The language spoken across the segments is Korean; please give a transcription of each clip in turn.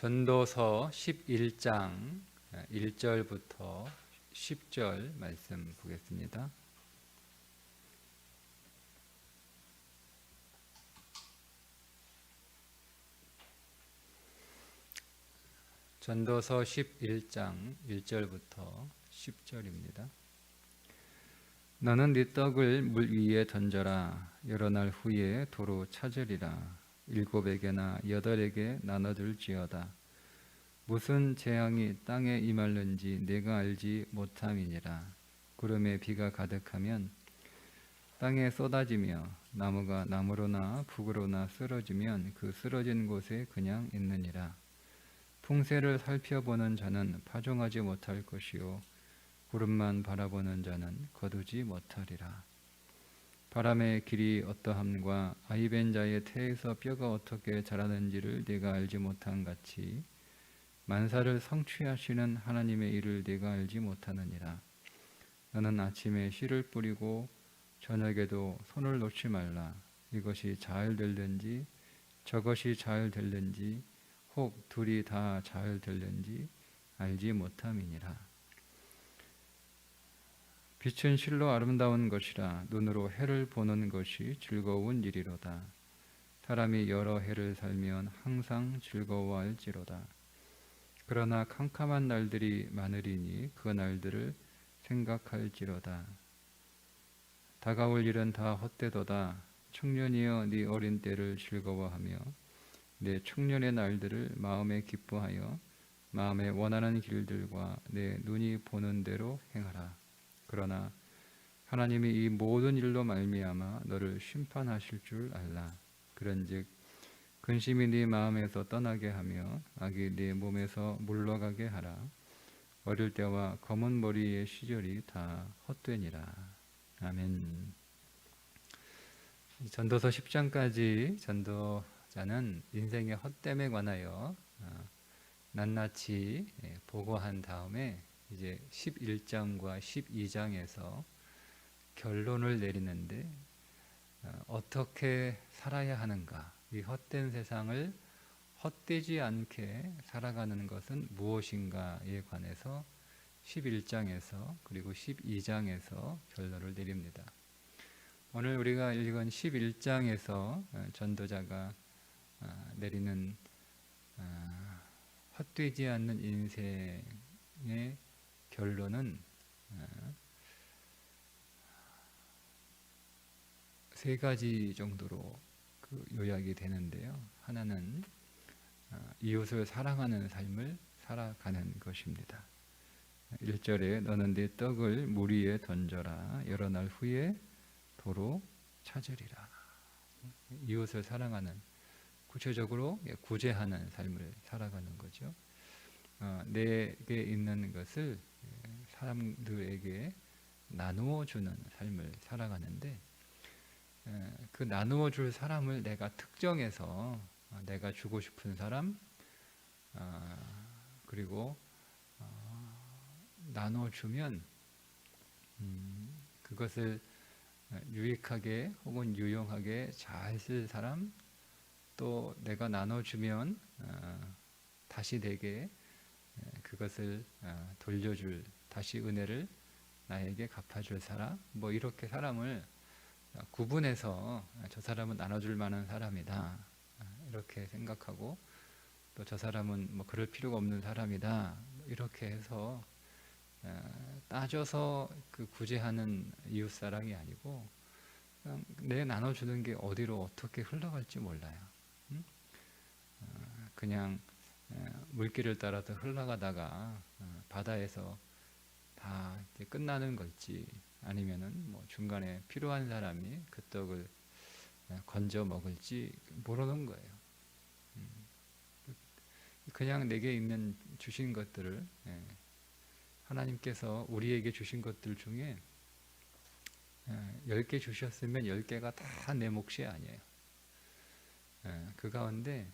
전도서 11장 1절부터 10절 말씀 보겠습니다. 전도서 11장 1절부터 10절입니다. 너는 네 떡을 물 위에 던져라. 여러 날 후에 도로 찾으리라. 7에게나 8에게 나눠줄지어다. 무슨 재앙이 땅에 임할는지 내가 알지 못함이니라. 구름에 비가 가득하면 땅에 쏟아지며 나무가 나무로나 북으로나 쓰러지면 그 쓰러진 곳에 그냥 있느니라. 풍세를 살펴보는 자는 파종하지 못할 것이요 구름만 바라보는 자는 거두지 못하리라. 바람의 길이 어떠함과 아이벤 자의 태에서 뼈가 어떻게 자라는지를 네가 알지 못한 같이 만사를 성취하시는 하나님의 일을 네가 알지 못하느니라. 너는 아침에 씨를 뿌리고 저녁에도 손을 놓지 말라. 이것이 잘 될는지 저것이 잘 될는지 혹 둘이 다 잘 될는지 알지 못함이니라. 빛은 실로 아름다운 것이라. 눈으로 해를 보는 것이 즐거운 일이로다. 사람이 여러 해를 살면 항상 즐거워할지로다. 그러나 캄캄한 날들이 많으리니 그 날들을 생각할지로다. 다가올 일은 다 헛되도다. 청년이여 네 어린 때를 즐거워하며 내 청년의 날들을 마음에 기뻐하여 마음에 원하는 길들과 내 눈이 보는 대로 행하라. 그러나 하나님이 이 모든 일로 말미암아 너를 심판하실 줄 알라. 그런즉 근심이 네 마음에서 떠나게 하며 악이 네 몸에서 물러가게 하라. 어릴 때와 검은 머리의 시절이 다 헛되니라. 아멘. 전도서 10장까지 전도자는 인생의 헛됨에 관하여 낱낱이 보고한 다음에 이제 11장과 12장에서 결론을 내리는데 어떻게 살아야 하는가, 이 헛된 세상을 헛되지 않게 살아가는 것은 무엇인가에 관해서 11장에서 그리고 12장에서 결론을 내립니다. 오늘 우리가 읽은 11장에서 전도자가 내리는 헛되지 않는 인생의 결론은 세 가지 정도로 요약이 되는데요. 하나는 이웃을 사랑하는 삶을 살아가는 것입니다. 1절에 너는 네 떡을 물 위에 던져라. 여러 날 후에 도로 찾으리라. 이웃을 사랑하는, 구체적으로 구제하는 삶을 살아가는 거죠. 내게 있는 것을 사람들에게 나누어 주는 삶을 살아가는데, 그 나누어 줄 사람을 내가 특정해서 내가 주고 싶은 사람, 그리고 나누어 주면 그것을 유익하게 혹은 유용하게 잘 쓸 사람, 또 내가 나눠주면 다시 내게 그것을 돌려줄, 다시 은혜를 나에게 갚아줄 사람, 이렇게 사람을 구분해서 저 사람은 나눠줄 만한 사람이다 이렇게 생각하고, 또 저 사람은 그럴 필요가 없는 사람이다 이렇게 해서 따져서 그 구제하는 이웃사랑이 아니고, 그냥 내 나눠주는 게 어디로 어떻게 흘러갈지 몰라요. 그냥 물길을 따라서 흘러가다가 바다에서 다 이제 끝나는 걸지, 아니면은 중간에 필요한 사람이 그 떡을 건져 먹을지 모르는 거예요. 그냥 내게 있는 주신 것들을, 하나님께서 우리에게 주신 것들 중에 10개 주셨으면 10개가 다 내 몫이 아니에요. 그 가운데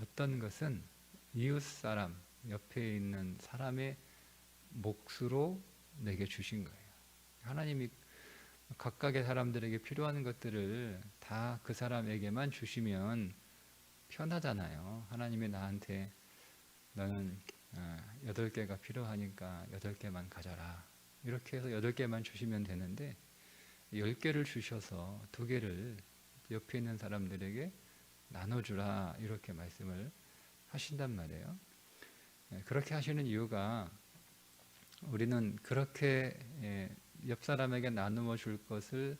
어떤 것은 이웃 사람, 옆에 있는 사람의 몫으로 내게 주신 거예요. 하나님이 각각의 사람들에게 필요한 것들을 다 그 사람에게만 주시면 편하잖아요. 하나님이 나한테 너는 8개가 필요하니까 8개만 가져라. 이렇게 해서 8개만 주시면 되는데 10개를 주셔서 2개를 옆에 있는 사람들에게 나눠주라. 이렇게 말씀을 하신단 말이에요. 그렇게 하시는 이유가 우리는 그렇게 옆 사람에게 나누어 줄 것을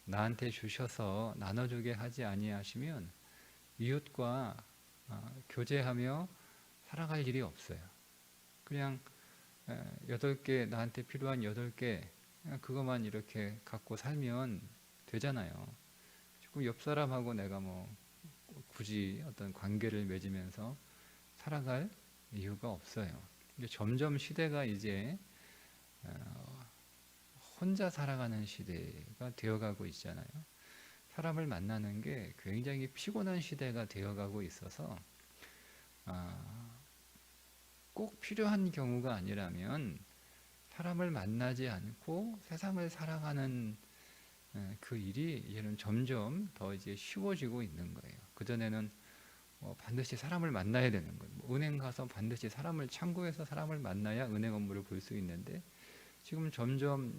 나한테 주셔서 나눠주게 하지 아니하시면 이웃과 교제하며 살아갈 일이 없어요. 그냥 8개, 나한테 필요한 8개 그것만 이렇게 갖고 살면 되잖아요. 지금 옆 사람하고 내가 뭐 굳이 어떤 관계를 맺으면서 살아갈 이유가 없어요. 점점 시대가 이제 혼자 살아가는 시대가 되어가고 있잖아요. 사람을 만나는 게 굉장히 피곤한 시대가 되어가고 있어서 꼭 필요한 경우가 아니라면 사람을 만나지 않고 세상을 살아가는 그 일이 이제는 점점 더 이제 쉬워지고 있는 거예요. 그전에는 반드시 사람을 만나야 되는 거예요. 은행 가서 반드시 창구에서 사람을 만나야 은행 업무를 볼 수 있는데 지금 점점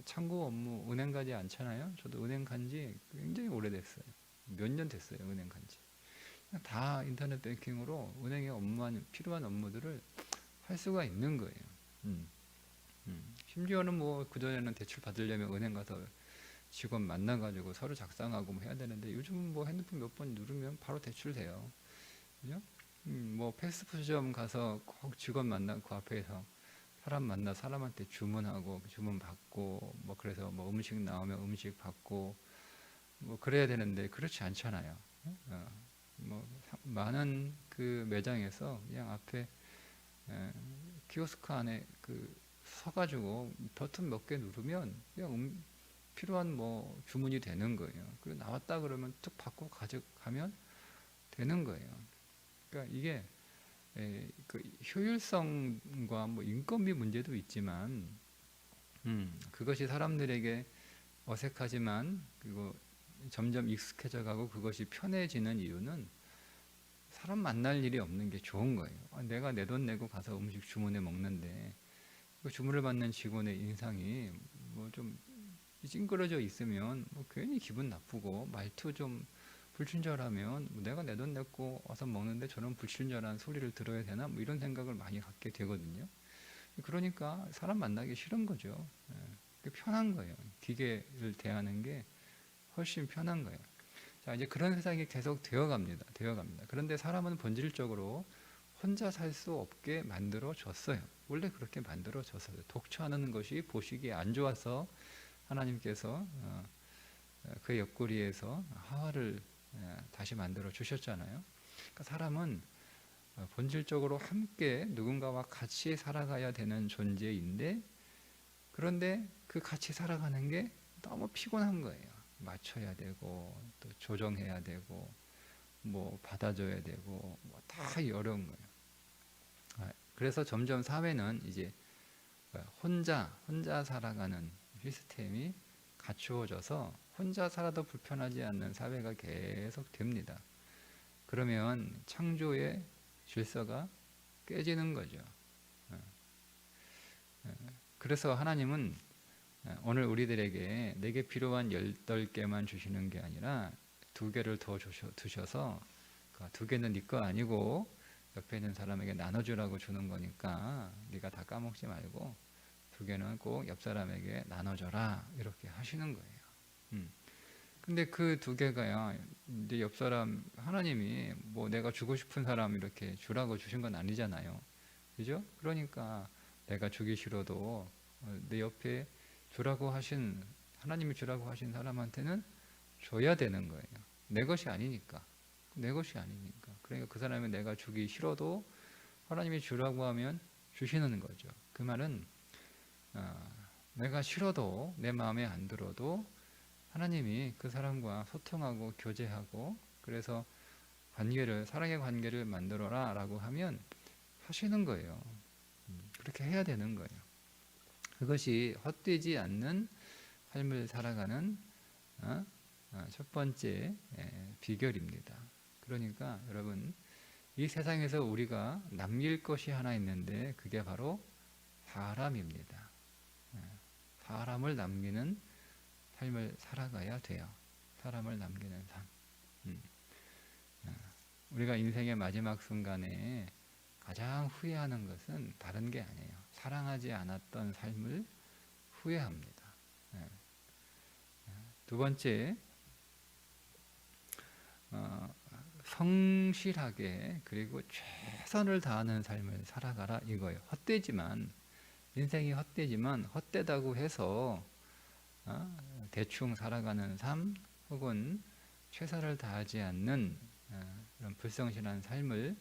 창구 업무 은행 가지 않잖아요. 저도 은행 간지 굉장히 오래됐어요. 몇 년 됐어요. 은행 간지. 다 인터넷 뱅킹으로 은행에 필요한 업무들을 할 수가 있는 거예요. 심지어는 그전에는 대출 받으려면 은행 가서 직원 만나가지고 서류 작성하고 해야 되는데 요즘은 핸드폰 몇 번 누르면 바로 대출돼요. 그죠? 패스트푸드점 가서 꼭 직원 만나 그 앞에서 사람 만나 사람한테 주문하고 주문 받고 그래서 음식 나오면 음식 받고 그래야 되는데 그렇지 않잖아요. 많은 그 매장에서 그냥 앞에 키오스크 안에 서가지고 버튼 몇 개 누르면 그냥 필요한 주문이 되는 거예요. 그리고 나왔다 그러면 뚝 받고 가져가면 되는 거예요. 그러니까 이게 그 효율성과 인건비 문제도 있지만 그것이 사람들에게 어색하지만 그리고 점점 익숙해져 가고 그것이 편해지는 이유는 사람 만날 일이 없는 게 좋은 거예요. 내가 내 돈 내고 가서 음식 주문해 먹는데 그 주문을 받는 직원의 인상이 좀 찡그러져 있으면 괜히 기분 나쁘고 말투 좀 불친절하면 내가 내 돈 내고 와서 먹는데 저런 불친절한 소리를 들어야 되나 이런 생각을 많이 갖게 되거든요. 그러니까 사람 만나기 싫은 거죠. 편한 거예요. 기계를 대하는 게 훨씬 편한 거예요. 자, 이제 그런 세상이 계속 되어갑니다. 그런데 사람은 본질적으로 혼자 살 수 없게 만들어졌어요. 원래 그렇게 만들어졌어요. 독처하는 것이 보시기에 안 좋아서 하나님께서 그 옆구리에서 하와를 다시 만들어 주셨잖아요. 그러니까 사람은 본질적으로 함께 누군가와 같이 살아가야 되는 존재인데 그런데 그 같이 살아가는 게 너무 피곤한 거예요. 맞춰야 되고 또 조정해야 되고 받아줘야 되고 다 어려운 거예요. 그래서 점점 사회는 이제 혼자 살아가는 시스템이 갖추어져서 혼자 살아도 불편하지 않는 사회가 계속 됩니다. 그러면 창조의 질서가 깨지는 거죠. 그래서 하나님은 오늘 우리들에게 내게 필요한 8개만 주시는 게 아니라 2개를 더 두셔서 2개는 네 거 아니고 옆에 있는 사람에게 나눠주라고 주는 거니까 네가 다 까먹지 말고 2개는 꼭 옆 사람에게 나눠줘라 이렇게 하시는 거예요. 근데 그 2개가요 이제 옆 사람 하나님이 내가 주고 싶은 사람 이렇게 주라고 주신 건 아니잖아요. 그죠? 그러니까 내가 주기 싫어도 내 옆에 하나님이 주라고 하신 사람한테는 줘야 되는 거예요. 내 것이 아니니까. 그러니까 그 사람이 내가 주기 싫어도 하나님이 주라고 하면 주시는 거죠. 그 말은 내가 싫어도 내 마음에 안 들어도 하나님이 그 사람과 소통하고 교제하고 그래서 사랑의 관계를 만들어라 라고 하면 하시는 거예요. 그렇게 해야 되는 거예요. 그것이 헛되지 않는 삶을 살아가는 첫 번째 비결입니다. 그러니까 여러분, 이 세상에서 우리가 남길 것이 하나 있는데 그게 바로 사람입니다. 사람을 남기는 삶을 살아가야 돼요. 사람을 남기는 삶. 음. 우리가 인생의 마지막 순간에 가장 후회하는 것은 다른 게 아니에요. 사랑하지 않았던 삶을 후회합니다. 두 번째, 성실하게 그리고 최선을 다하는 삶을 살아가라 이거예요. 헛되지만, 인생이 헛되지만 헛되다고 해서 대충 살아가는 삶 혹은 최선을 다하지 않는 그런 불성실한 삶을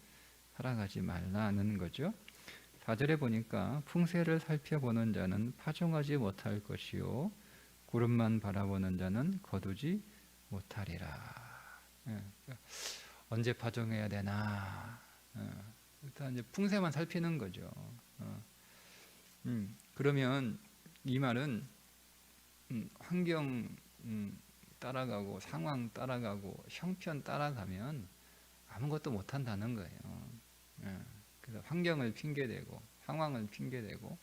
살아가지 말라는 거죠. 4절에 보니까 풍세를 살펴보는 자는 파종하지 못할 것이요 구름만 바라보는 자는 거두지 못하리라. 언제 파종해야 되나? 일단 이제 풍세만 살피는 거죠. 그러면 이 말은 환경 따라가고 상황 따라가고 형편 따라가면 아무것도 못한다는 거예요. 그래서 환경을 핑계대고 상황을 핑계대고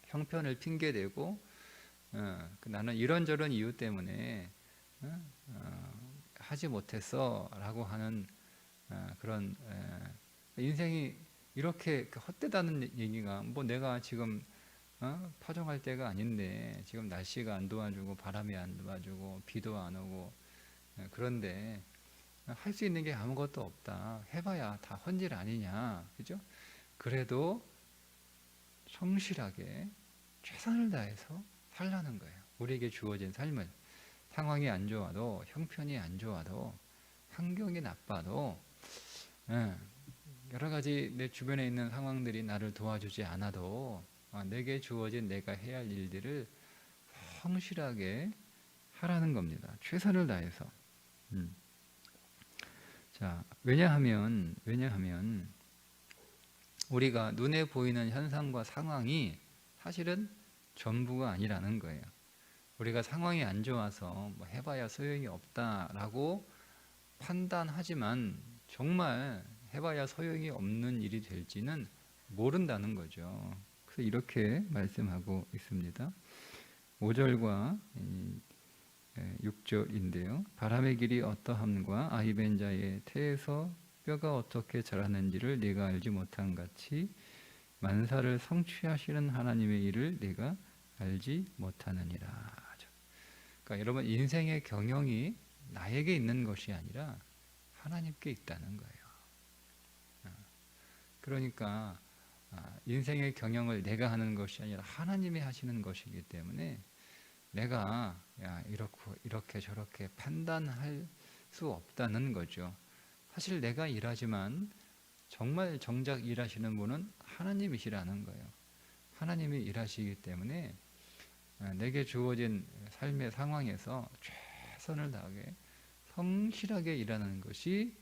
형편을 핑계대고 나는 이런저런 이유 때문에 하지 못했어 라고 하는 그런 인생이 이렇게 헛되다는 얘기가 뭐 내가 지금 파종할 때가 아닌데 지금 날씨가 안 도와주고 바람이 안 도와주고 비도 안 오고 그런데 할 수 있는 게 아무것도 없다. 해봐야 다 헌질 아니냐, 그죠? 그래도 성실하게 최선을 다해서 살라는 거예요. 우리에게 주어진 삶을 상황이 안 좋아도 형편이 안 좋아도 환경이 나빠도 여러 가지 내 주변에 있는 상황들이 나를 도와주지 않아도 내게 주어진 내가 해야 할 일들을 성실하게 하라는 겁니다. 최선을 다해서. 자, 왜냐하면 우리가 눈에 보이는 현상과 상황이 사실은 전부가 아니라는 거예요. 우리가 상황이 안 좋아서 뭐 해봐야 소용이 없다라고 판단하지만 정말 해봐야 소용이 없는 일이 될지는 모른다는 거죠. 그래서 이렇게 말씀하고 있습니다. 5절과 6절인데요. 바람의 길이 어떠함과 아이벤 자의 태에서 뼈가 어떻게 자라는지를 네가 알지 못한 같이 만사를 성취하시는 하나님의 일을 네가 알지 못하느니라. 그러니까 여러분, 인생의 경영이 나에게 있는 것이 아니라 하나님께 있다는 거예요. 그러니까 인생의 경영을 내가 하는 것이 아니라 하나님이 하시는 것이기 때문에 내가 이렇게 저렇게 판단할 수 없다는 거죠. 사실 내가 일하지만 정말 정작 일하시는 분은 하나님이시라는 거예요. 하나님이 일하시기 때문에 내게 주어진 삶의 상황에서 최선을 다하게 성실하게 일하는 것이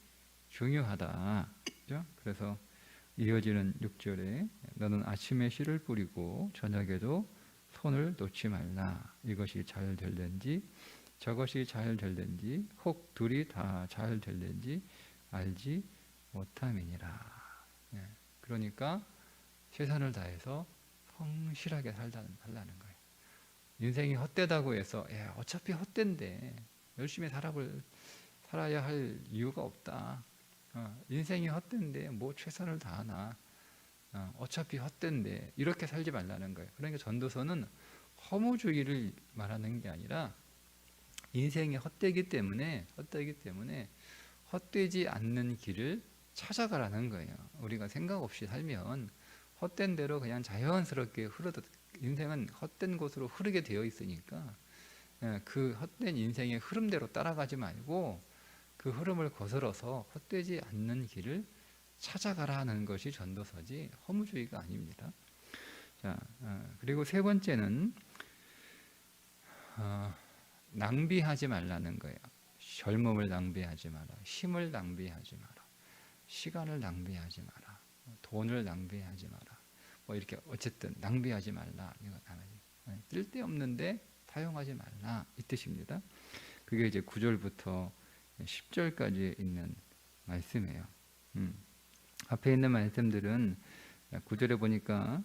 중요하다. 그렇죠? 그래서 이어지는 6절에 너는 아침에 씨를 뿌리고 저녁에도 손을 놓지 말라. 이것이 잘 될는지 저것이 잘 될는지 혹 둘이 다 잘 될는지 알지 못함이니라. 그러니까 최선을 다해서 성실하게 살라는 거예요. 인생이 헛되다고 해서 어차피 헛된데 열심히 살아야 할 이유가 없다. 인생이 헛된데 뭐 최선을 다하나. 어차피 헛된데 이렇게 살지 말라는 거예요. 그러니까 전도서는 허무주의를 말하는 게 아니라 인생이 헛되기 때문에 헛되지 않는 길을 찾아가라는 거예요. 우리가 생각 없이 살면 헛된 대로 그냥 자연스럽게 인생은 헛된 곳으로 흐르게 되어 있으니까 그 헛된 인생의 흐름대로 따라가지 말고 그 흐름을 거슬러서 헛되지 않는 길을 찾아가라 하는 것이 전도서지 허무주의가 아닙니다. 자, 그리고 세 번째는 낭비하지 말라는 거예요. 젊음을 낭비하지 마라. 힘을 낭비하지 마라. 시간을 낭비하지 마라. 돈을 낭비하지 마라. 뭐 이렇게 어쨌든 낭비하지 말라. 이거 쓸데없는데 사용하지 말라 이 뜻입니다. 그게 이제 9절부터 10절까지 있는 말씀이에요. 앞에 있는 말씀들은 9절에 보니까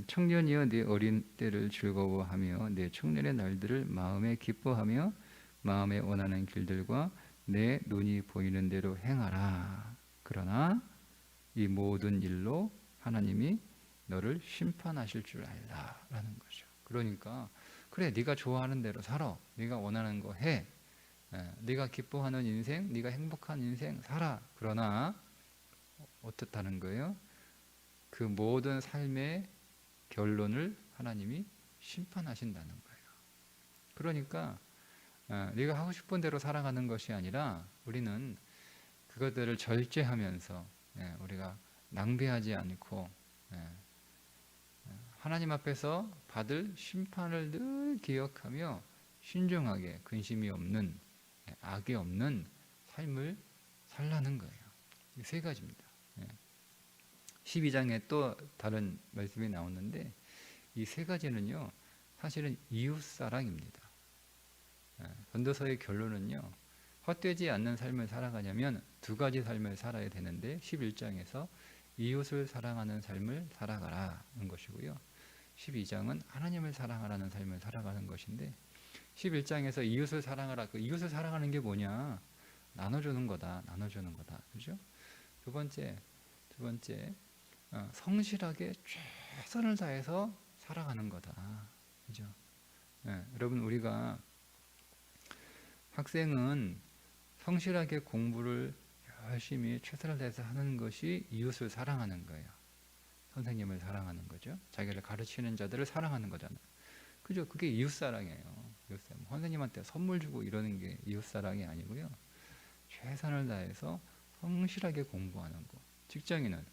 청년이여 네 어린 때를 즐거워하며 내 청년의 날들을 마음에 기뻐하며 마음에 원하는 길들과 내 눈이 보이는 대로 행하라. 그러나 이 모든 일로 하나님이 너를 심판하실 줄 알라라는 거죠. 그러니까 그래, 네가 좋아하는 대로 살아, 네가 원하는 거 해, 네가 기뻐하는 인생, 네가 행복한 인생 살아. 그러나 어떻다는 거예요? 그 모든 삶의 결론을 하나님이 심판하신다는 거예요. 그러니까 네가 하고 싶은 대로 살아가는 것이 아니라 우리는 그것들을 절제하면서 우리가 낭비하지 않고 하나님 앞에서 받을 심판을 늘 기억하며 신중하게 근심이 없는, 악이 없는 삶을 살라는 거예요. 이 세 가지입니다. 12장에 또 다른 말씀이 나오는데 이 세 가지는요, 사실은 이웃사랑입니다. 전도서의 결론은요, 헛되지 않는 삶을 살아가려면 두 가지 삶을 살아야 되는데 11장에서 이웃을 사랑하는 삶을 살아가라는 것이고요, 12장은 하나님을 사랑하라는 삶을 살아가는 것인데 11장에서 이웃을 사랑하라, 그 이웃을 사랑하는 게 뭐냐? 나눠주는 거다. 그죠? 두 번째, 성실하게 최선을 다해서 살아가는 거다. 그죠? 여러분, 우리가 학생은 성실하게 공부를 열심히 최선을 다해서 하는 것이 이웃을 사랑하는 거예요. 선생님을 사랑하는 거죠. 자기를 가르치는 자들을 사랑하는 거잖아요. 그죠? 그게 이웃사랑이에요. 이웃사랑. 선생님한테 선물 주고 이러는 게 이웃사랑이 아니고요, 최선을 다해서 성실하게 공부하는 거. 직장인은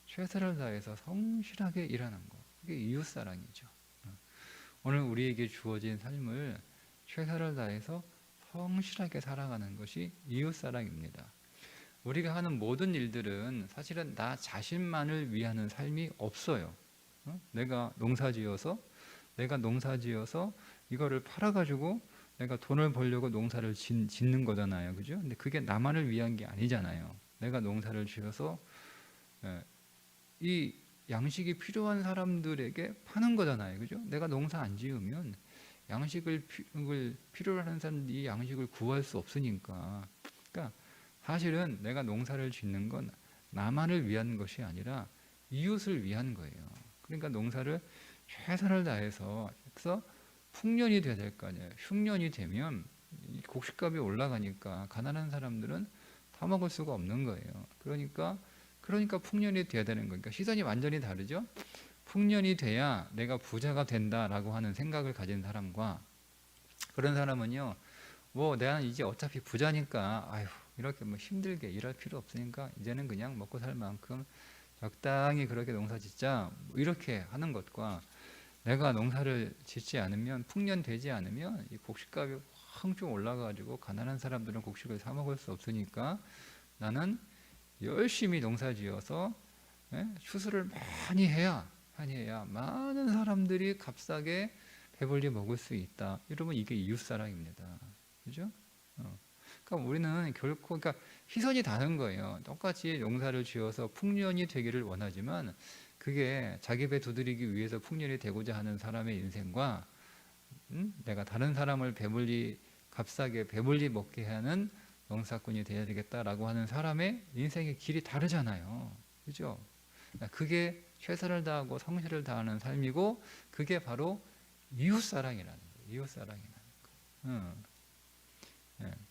최선을 다해서 성실하게 일하는 거. 그게 이웃사랑이죠. 오늘 우리에게 주어진 삶을 최선을 다해서 성실하게 살아가는 것이 이웃사랑입니다. 우리가 하는 모든 일들은 사실은 나 자신만을 위하는 삶이 없어요. 내가 농사지어서 이거를 팔아가지고 내가 돈을 벌려고 농사를 짓는 거잖아요. 그죠? 근데 그게 나만을 위한 게 아니잖아요. 내가 농사를 지어서 이 양식이 필요한 사람들에게 파는 거잖아요. 그죠? 내가 농사 안 지으면 양식을 필요로 하는 사람들이 이 양식을 구할 수 없으니까. 그러니까 사실은 내가 농사를 짓는 건 나만을 위한 것이 아니라 이웃을 위한 거예요. 그러니까 농사를 최선을 다해서 풍년이 돼야 될 거 아니에요. 흉년이 되면 곡식값이 올라가니까 가난한 사람들은 다 먹을 수가 없는 거예요. 그러니까 풍년이 돼야 되는 거니까 그러니까 시선이 완전히 다르죠. 풍년이 돼야 내가 부자가 된다라고 하는 생각을 가진 사람과, 그런 사람은요, 뭐 내가 이제 어차피 부자니까 아휴 이렇게 뭐 힘들게 일할 필요 없으니까 이제는 그냥 먹고 살 만큼 적당히 그렇게 농사 짓자, 뭐 이렇게 하는 것과, 내가 농사를 짓지 않으면, 풍년 되지 않으면 이 곡식값이 확 올라가지고 가난한 사람들은 곡식을 사 먹을 수 없으니까 나는 열심히 농사 지어서 추수를 많이 해야 많은 사람들이 값싸게 배불리 먹을 수 있다. 이러면 이게 이웃사랑입니다. 그죠? 그러니까 우리는 결코, 그러니까 시선이 다른 거예요. 똑같이 농사를 지어서 풍년이 되기를 원하지만 그게 자기 배 두드리기 위해서 풍년이 되고자 하는 사람의 인생과 내가 다른 사람을 값싸게 배불리 먹게 하는 농사꾼이 되어야 되겠다라고 하는 사람의 인생의 길이 다르잖아요. 그죠? 그게 최선을 다하고 성실을 다하는 삶이고, 그게 바로 이웃사랑이라는 거예요. 이웃사랑이라는 거.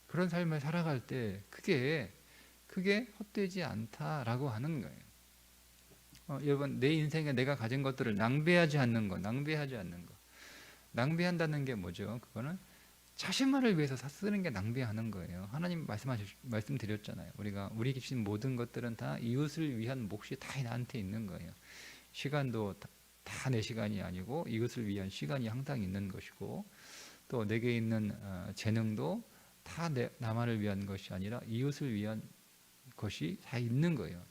그런 삶을 살아갈 때 그게 헛되지 않다라고 하는 거예요. 여러분, 내 인생에 내가 가진 것들을 낭비하지 않는 거. 낭비한다는 게 뭐죠? 그거는 자신만을 위해서 쓰는 게 낭비하는 거예요. 하나님 말씀드렸잖아요. 우리 주신 모든 것들은 다 이웃을 위한 몫이 다 나한테 있는 거예요. 시간도 다 내 시간이 아니고 이웃을 위한 시간이 항상 있는 것이고, 또 내게 있는 재능도 다 나만을 위한 것이 아니라 이웃을 위한 것이 다 있는 거예요.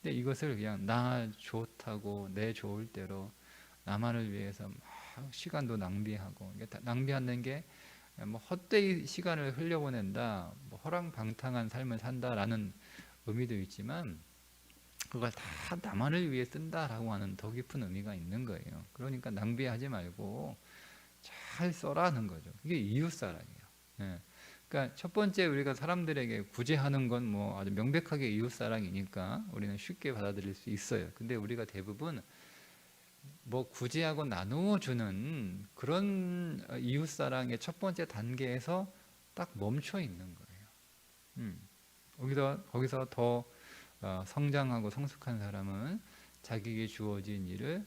근데 이것을 그냥 나 좋다고 내 좋을 대로 나만을 위해서 막 시간도 낭비하고, 낭비하는 게 뭐 헛되이 시간을 흘려보낸다, 뭐 허랑방탕한 삶을 산다라는 의미도 있지만 그걸 다 나만을 위해 쓴다라고 하는 더 깊은 의미가 있는 거예요. 그러니까 낭비하지 말고 잘 써라는 거죠. 그게 이웃사랑이에요. 예. 그러니까 첫 번째 우리가 사람들에게 구제하는 건 뭐 아주 명백하게 이웃사랑이니까 우리는 쉽게 받아들일 수 있어요. 근데 우리가 대부분 뭐 구제하고 나누어 주는 그런 이웃사랑의 첫 번째 단계에서 딱 멈춰 있는 거예요. 거기서 더 성장하고 성숙한 사람은 자기에게 주어진 일을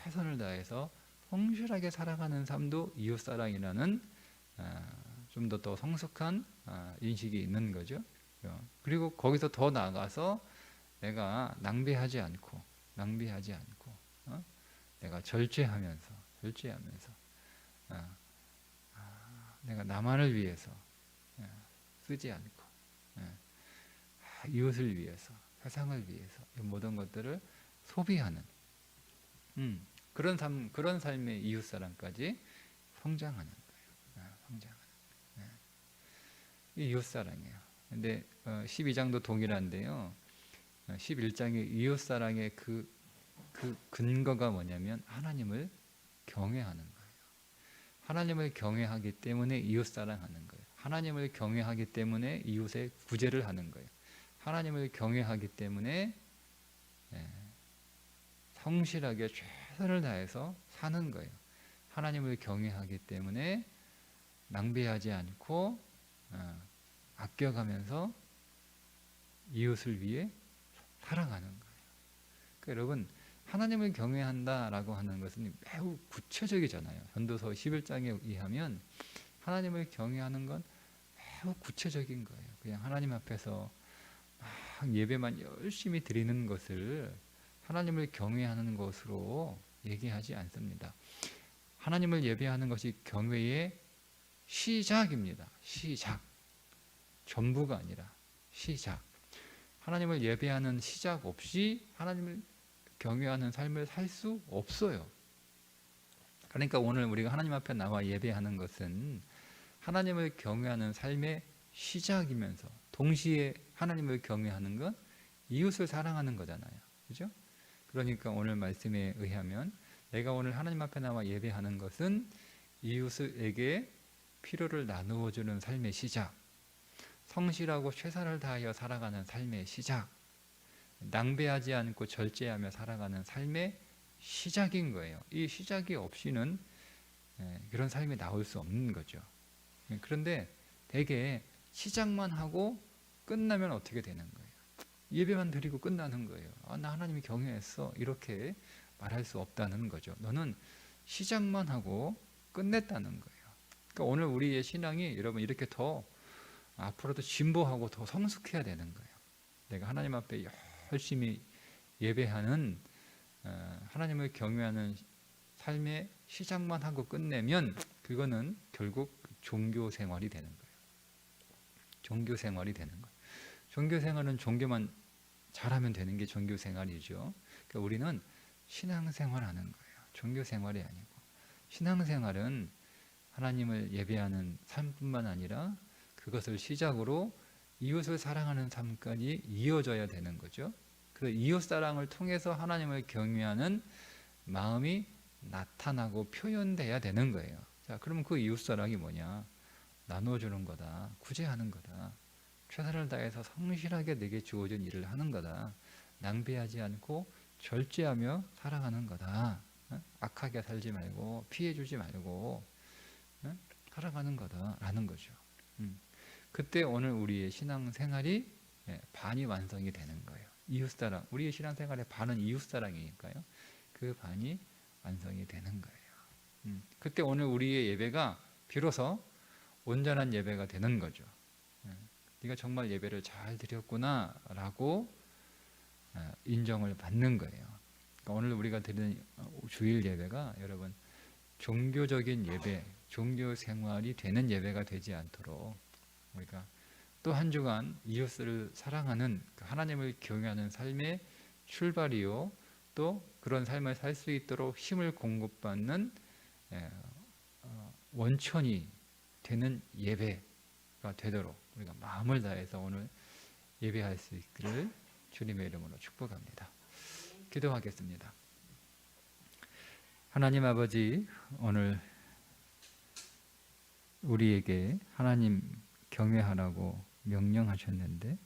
최선을 다해서 성실하게 살아가는 삶도 이웃사랑이라는 좀 더 성숙한 인식이 있는 거죠. 그리고 거기서 더 나아가서 내가 낭비하지 않고 내가 절제하면서 내가 나만을 위해서 쓰지 않고 이웃을 위해서, 세상을 위해서 이 모든 것들을 소비하는 그런 삶의 이웃사랑까지 성장하는 거예요. 성장하는. 이 이웃사랑이에요. 근데 12장도 동일한데요. 11장의 이웃사랑의 그 근거가 뭐냐면 하나님을 경외하는 거예요. 하나님을 경외하기 때문에 이웃사랑하는 거예요. 하나님을 경외하기 때문에 이웃의 구제를 하는 거예요. 하나님을 경외하기 때문에 성실하게 최선을 다해서 사는 거예요. 하나님을 경외하기 때문에 낭비하지 않고 아껴가면서 이웃을 위해 살아가는 거예요. 그러니까 여러분 하나님을 경외한다라고 하는 것은 매우 구체적이잖아요. 전도서 11장에 의하면 하나님을 경외하는 건 매우 구체적인 거예요. 그냥 하나님 앞에서 막 예배만 열심히 드리는 것을 하나님을 경외하는 것으로 얘기하지 않습니다. 하나님을 예배하는 것이 경외의 시작입니다. 시작. 전부가 아니라 시작. 하나님을 예배하는 시작 없이 하나님을 경외하는 삶을 살 수 없어요. 그러니까 오늘 우리가 하나님 앞에 나와 예배하는 것은 하나님을 경외하는 삶의 시작이면서 동시에 하나님을 경외하는 건 이웃을 사랑하는 거잖아요. 그죠? 그러니까 오늘 말씀에 의하면 내가 오늘 하나님 앞에 나와 예배하는 것은 이웃에게 필요를 나누어 주는 삶의 시작, 성실하고 최선을 다하여 살아가는 삶의 시작, 낭비하지 않고 절제하며 살아가는 삶의 시작인 거예요. 이 시작이 없이는 그런 삶이 나올 수 없는 거죠. 그런데 대개 시작만 하고 끝나면 어떻게 되는 거예요? 예배만 드리고 끝나는 거예요. 나 하나님이 경외했어. 이렇게 말할 수 없다는 거죠. 너는 시작만 하고 끝냈다는 거예요. 그러니까 오늘 우리의 신앙이 여러분 이렇게 더 앞으로도 진보하고 더 성숙해야 되는 거예요. 내가 하나님 앞에 열심히 예배하는 하나님을 경외하는 삶의 시작만 하고 끝내면 그거는 결국 종교 생활이 되는 거예요. 종교 생활이 되는 거예요. 종교 생활은 종교만 잘하면 되는 게 종교 생활이죠. 그러니까 우리는 신앙 생활하는 거예요. 종교 생활이 아니고. 신앙 생활은 하나님을 예배하는 삶뿐만 아니라 그것을 시작으로 이웃을 사랑하는 삶까지 이어져야 되는 거죠. 그 이웃 사랑을 통해서 하나님을 경외하는 마음이 나타나고 표현돼야 되는 거예요. 자, 그러면 그 이웃 사랑이 뭐냐? 나눠주는 거다. 구제하는 거다. 최선을 다해서 성실하게 내게 주어진 일을 하는 거다. 낭비하지 않고 절제하며 살아가는 거다. 악하게 살지 말고 피해주지 말고 살아가는 거다라는 거죠. 그때 오늘 우리의 신앙생활이 반이 완성이 되는 거예요. 이웃사랑, 우리의 신앙생활의 반은 이웃사랑이니까요. 그 반이 완성이 되는 거예요. 그때 오늘 우리의 예배가 비로소 온전한 예배가 되는 거죠. 네가 정말 예배를 잘 드렸구나 라고 인정을 받는 거예요. 그러니까 오늘 우리가 드리는 주일 예배가 여러분 종교적인 예배, 종교 생활이 되는 예배가 되지 않도록 우리가 또 한 주간 이웃을 사랑하는 하나님을 경외하는 삶의 출발이요, 또 그런 삶을 살 수 있도록 힘을 공급받는 원천이 되는 예배가 되도록 우리가 마음을 다해서 오늘 예배할 수 있기를 주님의 이름으로 축복합니다. 기도하겠습니다. 하나님 아버지, 오늘 우리에게 하나님 경외하라고 명령하셨는데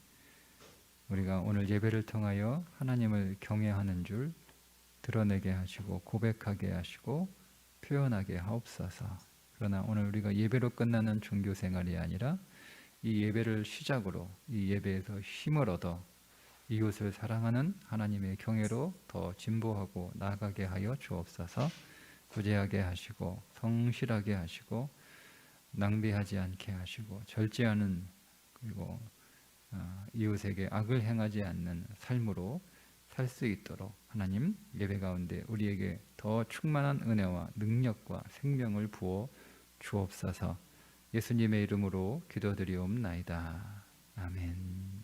우리가 오늘 예배를 통하여 하나님을 경외하는 줄 드러내게 하시고 고백하게 하시고 표현하게 하옵소서. 그러나 오늘 우리가 예배로 끝나는 종교 생활이 아니라 이 예배를 시작으로 이 예배에서 힘을 얻어 이웃을 사랑하는 하나님의 경외로 더 진보하고 나아가게 하여 주옵소서. 구제하게 하시고 성실하게 하시고 낭비하지 않게 하시고 절제하는 그리고 이웃에게 악을 행하지 않는 삶으로 살 수 있도록 하나님 예배 가운데 우리에게 더 충만한 은혜와 능력과 생명을 부어 주옵소서. 예수님의 이름으로 기도드리옵나이다. 아멘.